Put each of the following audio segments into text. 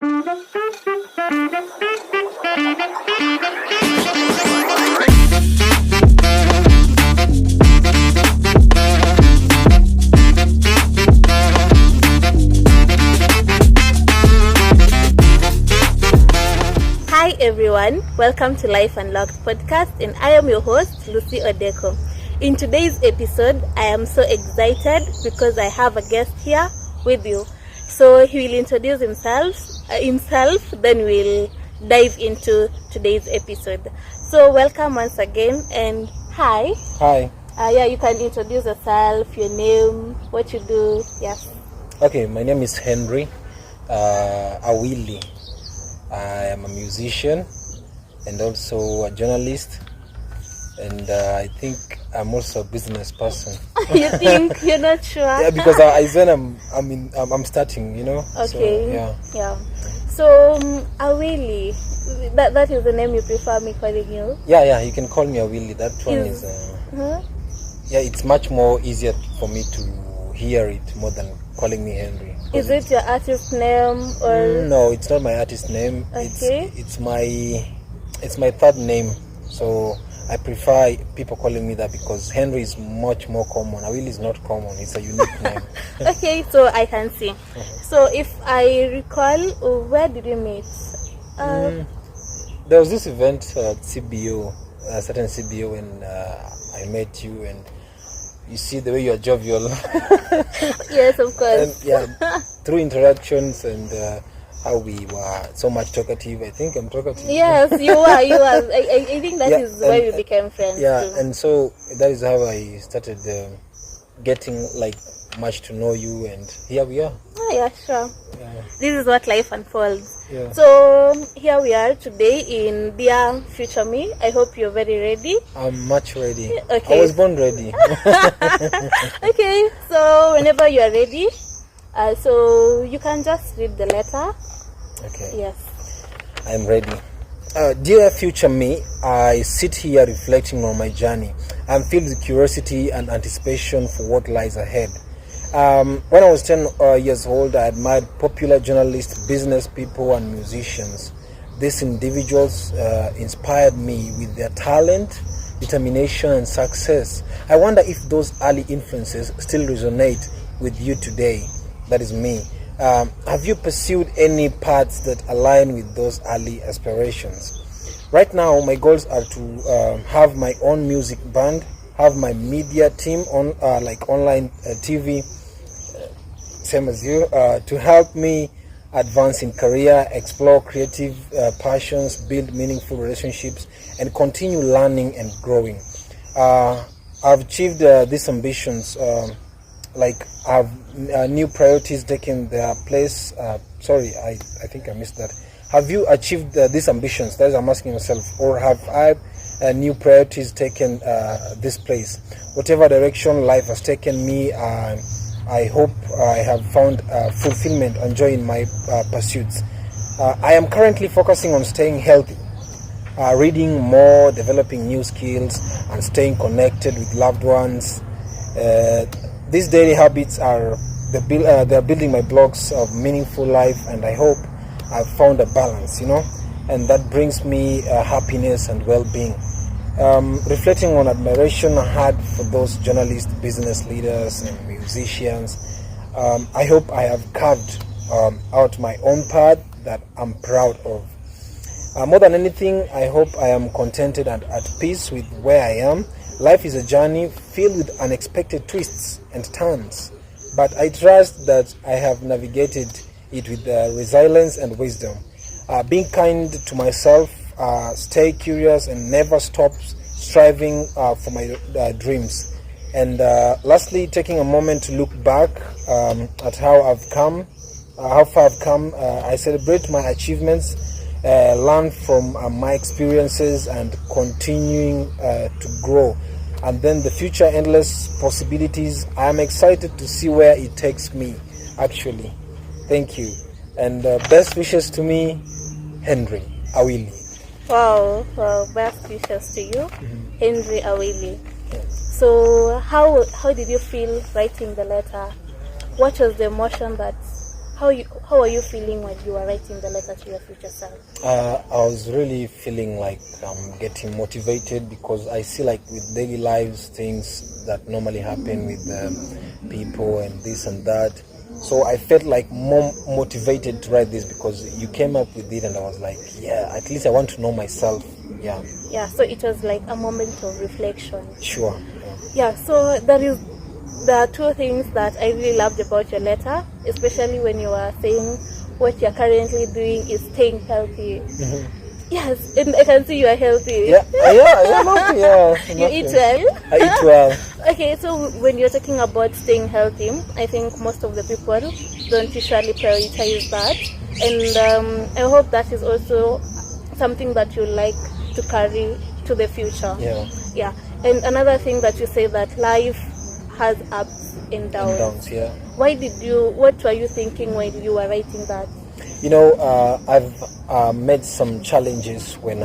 Hi everyone, welcome to Life Unlocked podcast, and I am your host Lucy Odeko. In today's episode, I am so excited because I have a guest here with you. So he will introduce himself, then we'll dive into today's episode. So welcome once again, and hi. Hi. You can introduce yourself, your name, what you do. Yes. Okay, my name is Khenry Awilli. I am a musician and also a journalist, and I think I'm also a business person. You think? You're not sure? Yeah, because I'm starting, you know. Okay. So, yeah. So Awilli, that is the name you prefer me calling you? Yeah. You can call me Awilli. That one is. Yeah, it's much more easier for me to hear it more than calling me Henry. Is it your artist name or? No, it's not my artist name. Okay. It's my third name. So I prefer people calling me that because Henry is much more common. Awilli is not common. It's a unique name. Okay, so I can see. So if I recall, where did we meet? There was this event at CBO, a certain CBO, and I met you, and you see the way you are jovial. Yes, of course. And, through interactions and how we were so much talkative. I think I'm talkative. Yes, you are. I think that is why we became friends. Yeah, too. And so that is how I started getting much to know you, and here we are. Oh, yeah, sure. Yeah. This is what life unfolds. Yeah. So here we are today in Dear Future Me. I hope you're very ready. I'm much ready. Okay. I was born ready. Okay, so whenever you are ready, so you can just read the letter. Okay. Yes. I'm ready. Dear future me, I sit here reflecting on my journey. I'm filled with curiosity and anticipation for what lies ahead. When I was 10 years old, I admired popular journalists, business people, and musicians. These individuals inspired me with their talent, determination, and success. I wonder if those early influences still resonate with you today. That is me. Have you pursued any paths that align with those early aspirations? Right now, my goals are to have my own music band, have my media team on online TV, same as you, to help me advance in career, explore creative passions, build meaningful relationships, and continue learning and growing. I've achieved these ambitions. Have new priorities taken their place. Sorry, I think I missed that. Have you achieved these ambitions? That is, I'm asking myself. Or have I new priorities taken this place? Whatever direction life has taken me, I hope I have found fulfillment and joy in my pursuits. I am currently focusing on staying healthy, reading more, developing new skills, and staying connected with loved ones. These daily habits they're building my blocks of meaningful life, and I hope I've found a balance, and that brings me happiness and well-being. Reflecting on admiration I had for those journalists, business leaders, and musicians, I hope I have carved out my own path that I'm proud of. More than anything, I hope I am contented and at peace with where I am. Life is a journey filled with unexpected twists and turns, but I trust that I have navigated it with resilience and wisdom. Being kind to myself, stay curious, and never stop striving for my dreams. And lastly, taking a moment to look back at how far I've come. I celebrate my achievements, learn from my experiences, and continuing to grow. And then the future, endless possibilities. I am excited to see where it takes me, actually. Thank you. And best wishes to me, Khenry Awilli. Wow, best wishes to you, Khenry Awilli. So how did you feel writing the letter? What was the emotion that How are you feeling when you are writing the letter to your future self? I was really feeling like I'm getting motivated, because I see, like, with daily lives, things that normally happen with people and this and that. So I felt like more motivated to write this, because you came up with it and I was like, yeah, at least I want to know myself. Yeah. Yeah, so it was like a moment of reflection. Sure. Yeah, so there are two things that I really loved about your letter, especially when you were saying what you're currently doing is staying healthy. Yes, and I can see you are healthy. Yeah, I'm healthy, yeah. You eat well? I eat well. Okay, so when you're talking about staying healthy, I think most of the people don't usually prioritize that. And I hope that is also something that you like to carry to the future. Yeah. And another thing that you say, that life has ups and downs. Yeah. What were you thinking when you were writing that? You know, I've met some challenges when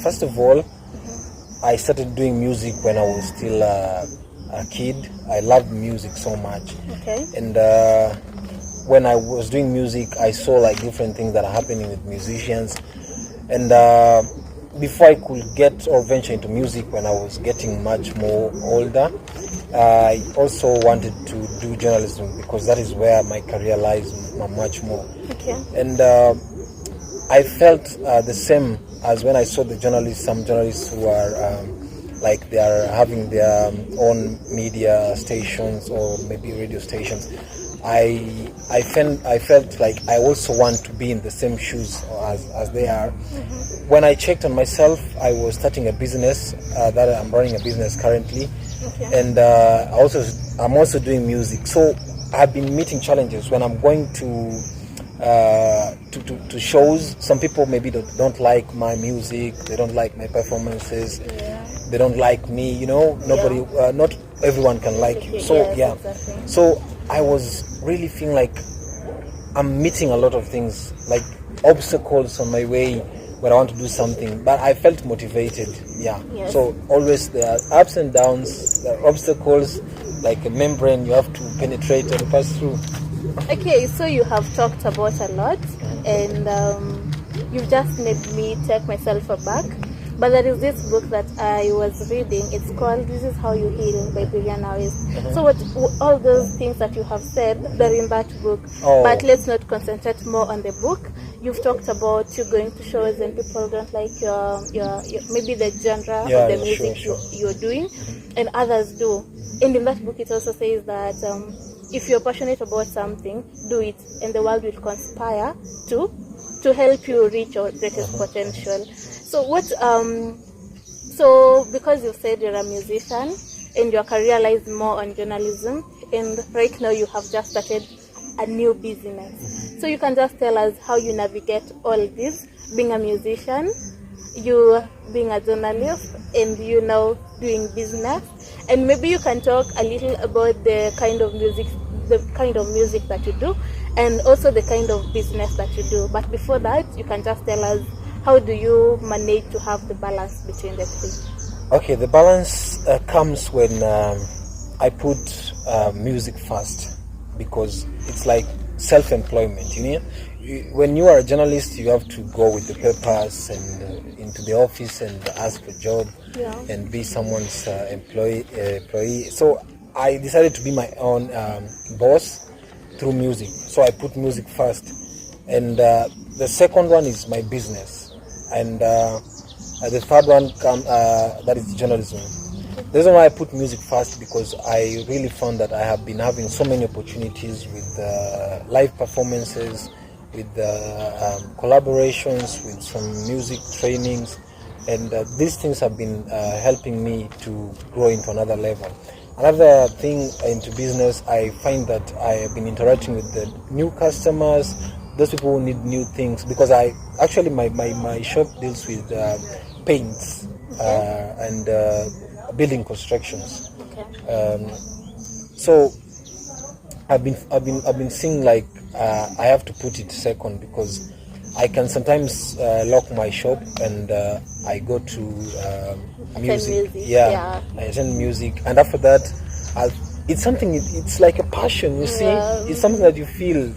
first of all, I started doing music when I was still a kid. I loved music so much. Okay. And when I was doing music, I saw like different things that are happening with musicians. And before I could get or venture into music, when I was getting much more older, I also wanted to do journalism, because that is where my career lies much more. Okay. And I felt the same as when I saw some journalists who are like they are having their own media stations or maybe radio stations. I felt like I also want to be in the same shoes as they are. When I checked on myself, I was starting a business, that I'm running a business currently. Okay. And I'm also doing music. So I've been meeting challenges when I'm going to shows. Some people maybe don't like my music, they don't like my performances, they don't like me, you know. Nobody, not everyone can like you. So Exactly. So I was really feeling like I'm meeting a lot of things, like obstacles on my way when I want to do something, but I felt motivated. Yes. So always there are ups and downs, there are obstacles, like a membrane you have to penetrate and pass through. Okay, so you have talked about a lot, and you've just made me take myself aback. But there is this book that I was reading. It's called "This Is How You Heal" by Brianna Wiest. So all those things that you have said, they're in that book. But let's not concentrate more on the book. You've talked about you going to shows and people don't like your maybe the genre of the music you're doing, and others do. And in that book, it also says that if you're passionate about something, do it, and the world will conspire to help you reach your greatest potential. So so because you've said you're a musician and your career lies more on journalism, and right now you have just started a new business. So you can just tell us how you navigate all this, being a musician, you being a journalist, and you now doing business. And maybe you can talk a little about the kind of music that you do, and also the kind of business that you do. But before that, you can just tell us, how do you manage to have the balance between the three? Okay, the balance comes when I put music first, because it's like self-employment. You know, when you are a journalist, you have to go with the papers and into the office and ask for a job and be someone's employee. So I decided to be my own boss through music. So I put music first, and the second one is my business, and the third one that is journalism. The reason why I put music first, because I really found that I have been having so many opportunities with live performances, with collaborations, with some music trainings, and these things have been helping me to grow into another level. Another thing into business, I find that I have been interacting with the new customers, those people who need new things, because my shop deals with paints and building constructions. So I've been seeing like I have to put it second, because I can sometimes lock my shop and I go to music. I attend music, and after that it's something. It's like a passion. You see, Yeah. it's something that you feel.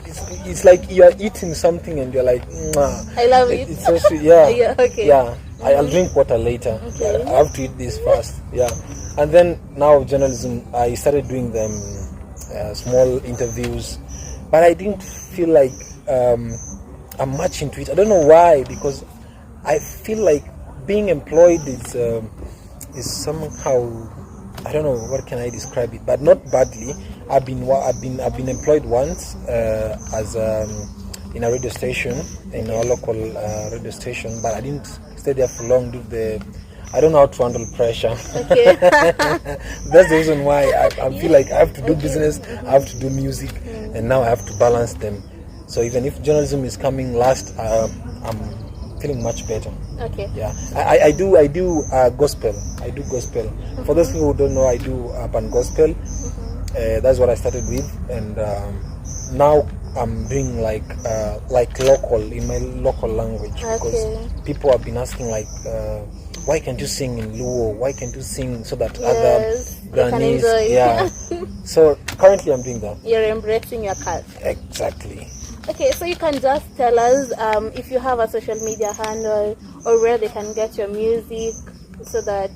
It's like you are eating something and you're like, mwah. I love it. It's so sweet. Yeah. Yeah, okay. Yeah. I'll drink water later. Okay. I have to eat this first. Yeah. And then now journalism, I started doing them small interviews, but I didn't feel like I'm much into it. I don't know why, because I feel like being employed is somehow, I don't know, what can I describe it, but not badly. I've been employed once as in a radio station, in our local radio station, but I didn't stay there for long due to I don't know how to handle pressure. Okay. That's the reason why I feel like I have to do business, I have to do music, and now I have to balance them. So even if journalism is coming last, I'm feeling much better. Okay. Yeah, I do gospel. I do gospel. For those people who don't know, I do urban gospel. That's what I started with, and now I'm doing like local, in my local language, because people have been asking like, why can't you sing in Luo? Why can't you sing so that other grannies? Yeah. So currently I'm doing that. You're embracing your culture. Exactly. Okay, so you can just tell us if you have a social media handle or where they can get your music, so that,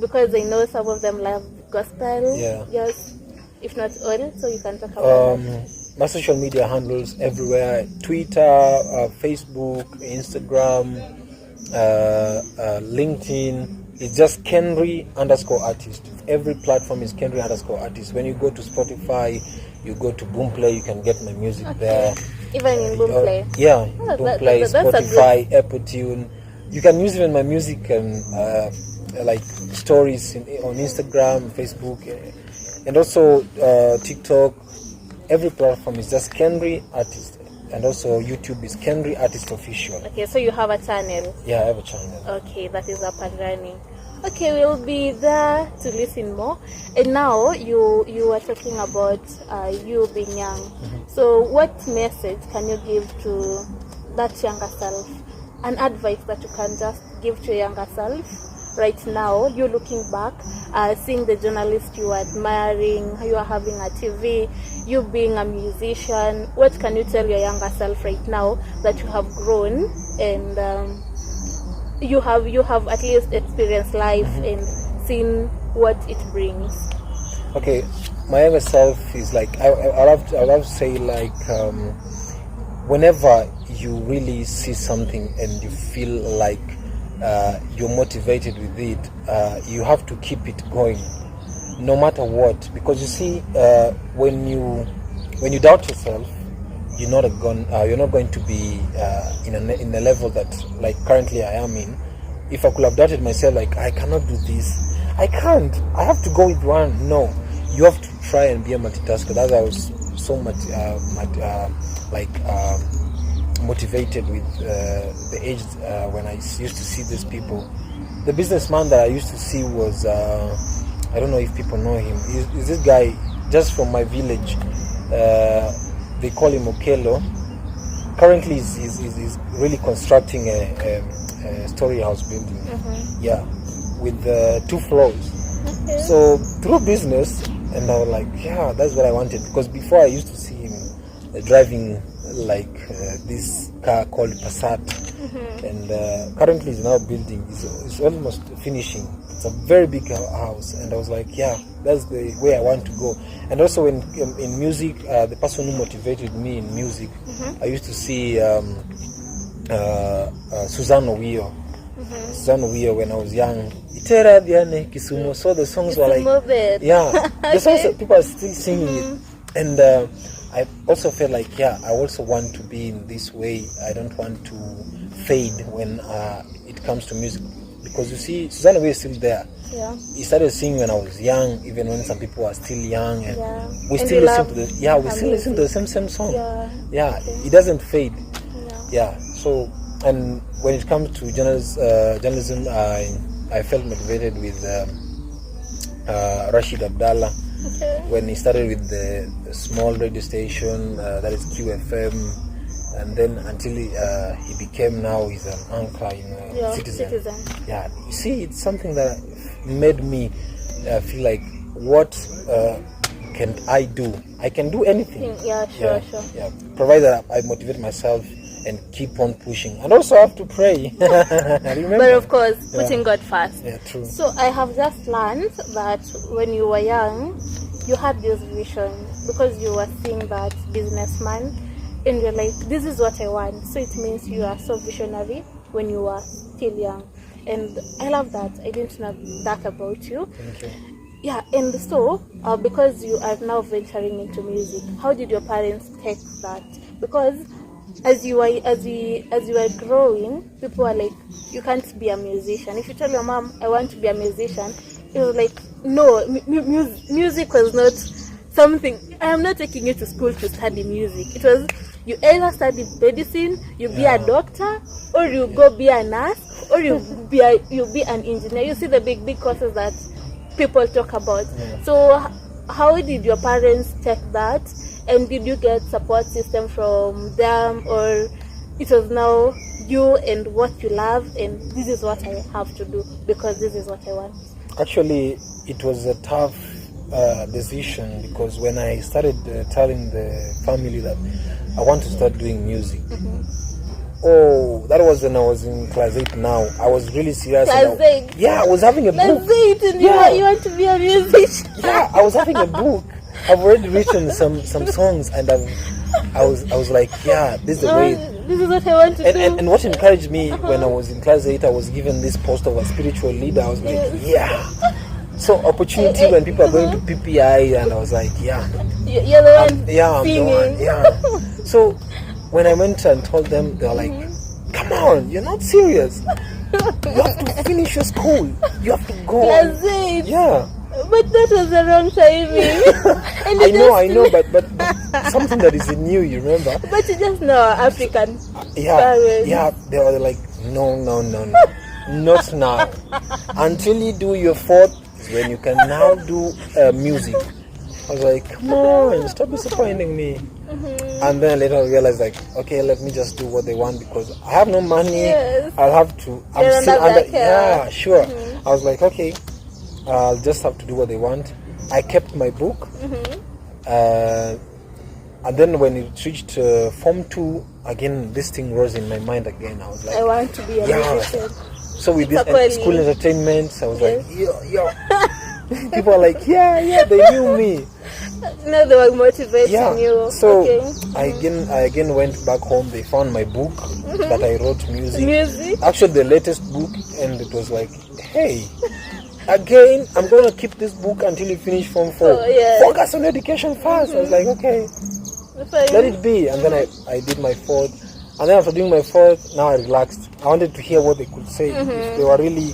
because I know some of them love gospel. Yeah. Yes. If not all, so you can talk about that. My social media handles everywhere: Twitter, Facebook, Instagram, LinkedIn. It's just Khenry_artist. Every platform is Khenry_artist. When you go to Spotify, you go to Boomplay, you can get my music there. Even in Boomplay. Yeah, Oh, Boomplay, that's Spotify, Apple Tune. You can use even my music and like stories on Instagram, Facebook, and also TikTok. Every platform is just Khenry_artist, and also YouTube is Khenry_artist official. Okay, so you have a channel. Yeah, I have a channel. Okay, that is up and running. Okay, we'll be there to listen more. And now you were talking about you being young. So what message can you give to that younger self? An advice that you can just give to your younger self right now, you looking back, seeing the journalist you are admiring, you are having a TV, you being a musician. What can you tell your younger self right now that you have grown and you have at least experienced life and seen what it brings? Okay, my younger self is like, I love to say, like, whenever you really see something and you feel like you're motivated with it, you have to keep it going, no matter what. Because you see, when you doubt yourself, you're not going to be in a level that, like, currently I am in. If I could have doubted myself, like, I cannot do this, I can't, I have to go with one. No, you have to try and be a multitasker. That's why I was so much motivated with the age when I used to see these people. The businessman that I used to see was I don't know if people know him. Is this guy just from my village? They call him Okelo. Currently, he's really constructing a story house building. Yeah, with 2 floors. Okay. So through business, and I was like, yeah, that's what I wanted. Because before I used to see him driving like this car called Passat, and currently he's now building. It's almost finishing. It's a very big house, and I was like, yeah, that's the way I want to go. And also in music, the person who motivated me in music, I used to see Suzanne Owio. Suzanne Owio when I was young. Itera Diane Kisumo. So the songs were like, yeah, the songs that people are still singing it, and I also felt like, yeah, I also want to be in this way. I don't want to fade when it comes to music, because you see, Suzanne Owio is still there. Yeah. He started singing when I was young, even when some people are still young, and we And still they listen love to we still listen to the same song. Yeah, it doesn't fade. Yeah. So, and when it comes to journalism, I felt motivated with Rashid Abdallah. When he started with the small radio station, that is QFM, and then until he became, now he's an anchor in Citizen. Yeah, you see, it's something that made me feel like what can I do? I can do anything. Yeah, sure. Yeah. Provided I motivate myself and keep on pushing. And also I have to pray. Remember? But of course, putting God first. Yeah, true. So I have just learned that when you were young, you had this vision because you were seeing that businessman and you're like, this is what I want. So it means you are so visionary when you were still young. And I love that. I didn't know that about you. Thank you. Yeah, and so because you are now venturing into music, how did your parents take that? Because as you were growing, people were like, you can't be a musician. If you tell your mom, I want to be a musician, it was like, no, music was not something. I am not taking you to school to study music. It was, you either study medicine, you be a doctor, or you go be a nurse, or you be an engineer. You see the big courses that people talk about. So how did your parents take that? And did you get support system from them, or it was now you and what you love, and this is what I have to do because this is what I want? Actually, it was a tough decision because when I started telling the family that I want to start doing music, that was when I was in class 8 now. I was really serious. Class 8? Yeah, I was having a book. Class 8 and you want to be a musician? Yeah, I was having a book. I've already written some songs, and I was like, yeah, this is the way. This is what I want to do. And what encouraged me when I was in class 8, I was given this post of a spiritual leader. I was like, yeah. So opportunity when people are going to PPI, and I was like, yeah. You're the one singing. I'm the one, yeah. So when I went and told them, they were like, come on, you're not serious. You have to finish your school. You have to go. Class 8. Yeah. But that was the wrong timing. And I know, but something that is new, you remember? But you just know African parents. Yeah, they were like, no, not now. Until you do your 4th is when you can now do music. I was like, come on, stop disappointing me. And then later I realized, like, okay, let me just do what they want because I have no money. Yes. I'll have to. I'm still under. Yeah, sure. I was like, okay. I'll just have to do what they want. I kept my book. And then when it reached Form 2, again, this thing rose in my mind again. I was like, I want to be a musician. So with this school entertainment, I was like, yo. People are like, yeah, they knew me. No, they were motivating you. So I again went back home. They found my book that I wrote music. Actually, the latest book, and it was like, hey. Again, I'm going to keep this book until you finish Form 4. Focus on education first. I was like, okay, let it be. And then I did my 4th. And then after doing my 4th, now I relaxed. I wanted to hear what they could say. If they were really,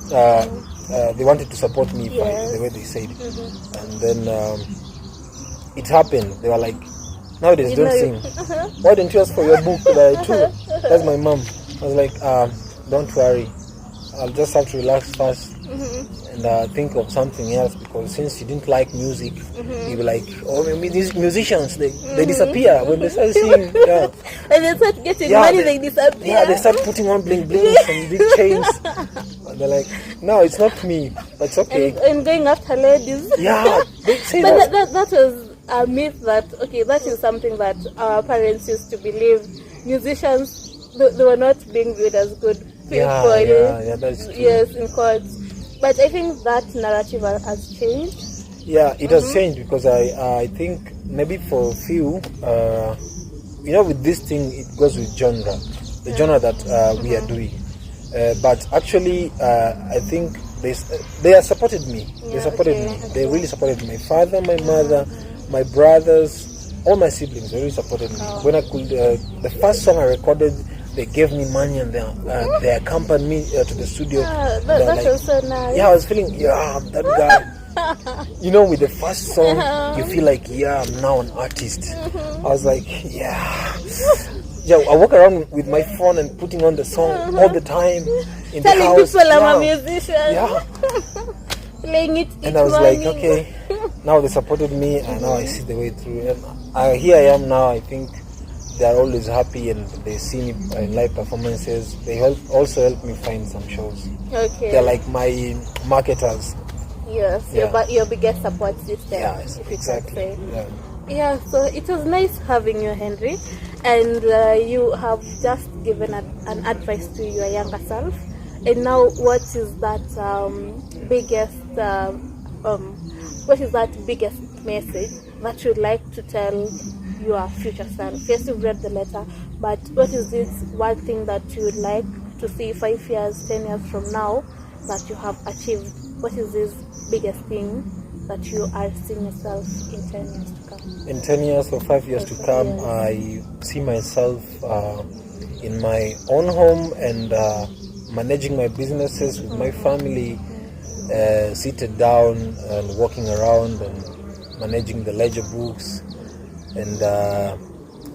they wanted to support me by the way they said. And then it happened. They were like, nowadays don't sing. Why don't you ask for your book that I took? That's my mom. I was like, don't worry. I'll just have to relax first and think of something else because since you didn't like music, you were like, oh, maybe these musicians, they disappear when they start singing. Yeah. And they start getting money, they disappear. Yeah, they start putting on bling blings and big chains. And they're like, no, it's not me, but it's okay. And going after ladies. Yeah, they say but that was a myth that, okay, that is something that our parents used to believe. Musicians, they were not being viewed as good people. Yeah, that's true. Yes, in courts. But I think that narrative has changed. Yeah, it has changed because I think maybe for a few, with this thing, it goes with genre, the genre that we are doing. But actually, I think they have supported me. They supported me. They really supported my father, my mother, my brothers, all my siblings. They really supported me. When I could, the first song I recorded, they gave me money and they accompanied me to the studio. That was so nice. Yeah, I was feeling, that guy. With the first song, you feel like, I'm now an artist. I was like, yeah, I walk around with my phone and putting on the song all the time in the house. Telling people I'm a musician. Yeah. Playing it and I was like, okay, now they supported me and now I see the way through. And here I am now. I think they are always happy and they see me in live performances. They also help me find some shows. Okay. They're like my marketers. Yes, your biggest support system. Yes, if you exactly. can say. Yeah. Yeah, so it was nice having you, Henry, and you have just given an advice to your younger self. And now, what is that biggest message that you'd like to tell your future self? Yes, you've read the letter, but what is this one thing that you would like to see 5 years, 10 years from now that you have achieved? What is this biggest thing that you are seeing yourself in 10 years to come? In 10 years or 5 years to come, Yes. I see myself in my own home and managing my businesses with my family, seated down and walking around and managing the ledger books and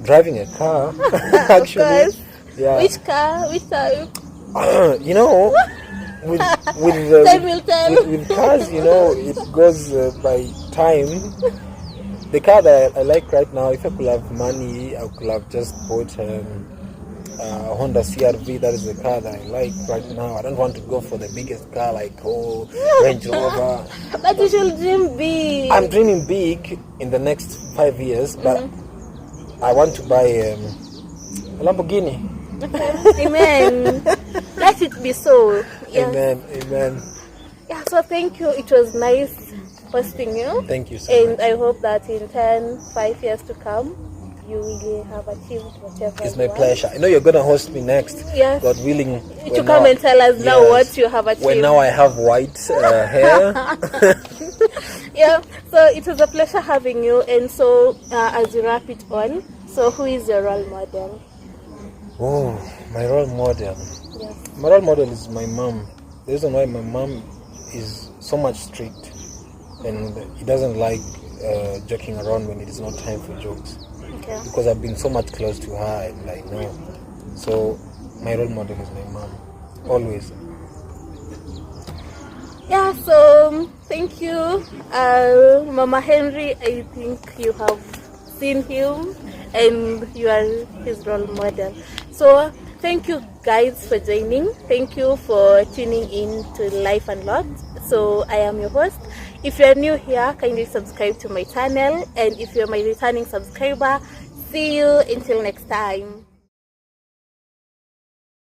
driving a car. Actually, Of course. yeah. Which car? Which type? You know, with Time will tell. with cars, you know, it goes by time. The car that I like right now, if I could have money, I could have just bought a Honda CR-V. That is the car that I like right now. I don't want to go for the biggest car like Range Rover. But you should dream big. I'm dreaming big in the next 5 years, but I want to buy a Lamborghini. Amen. Let it be so. Yes. Amen. Amen. Yeah, so thank you. It was nice hosting you. Thank you so And much. I hope that in 5 years to come, you really have achieved whatever. It's you my want. pleasure. I know you're gonna host me next. Yes. God willing. To when come now- and tell us now Yes. what you have achieved. When now I have white hair. Yeah, so it was a pleasure having you. And so, as we wrap it on, so who is your role model? Oh, my role model. Yes. My role model is my mom. The reason why my mom is so much strict and he doesn't like joking around when it is not time for jokes. Okay. Because I've been so much close to her and I know. So my role model is my mom. Always. Yeah, so thank you, Mama Henry. I think you have seen him and you are his role model. So thank you guys for joining. Thank you for tuning in to Life Unlocked. So I am your host. If you are new here, kindly subscribe to my channel, and if you're my returning subscriber, see you until next time.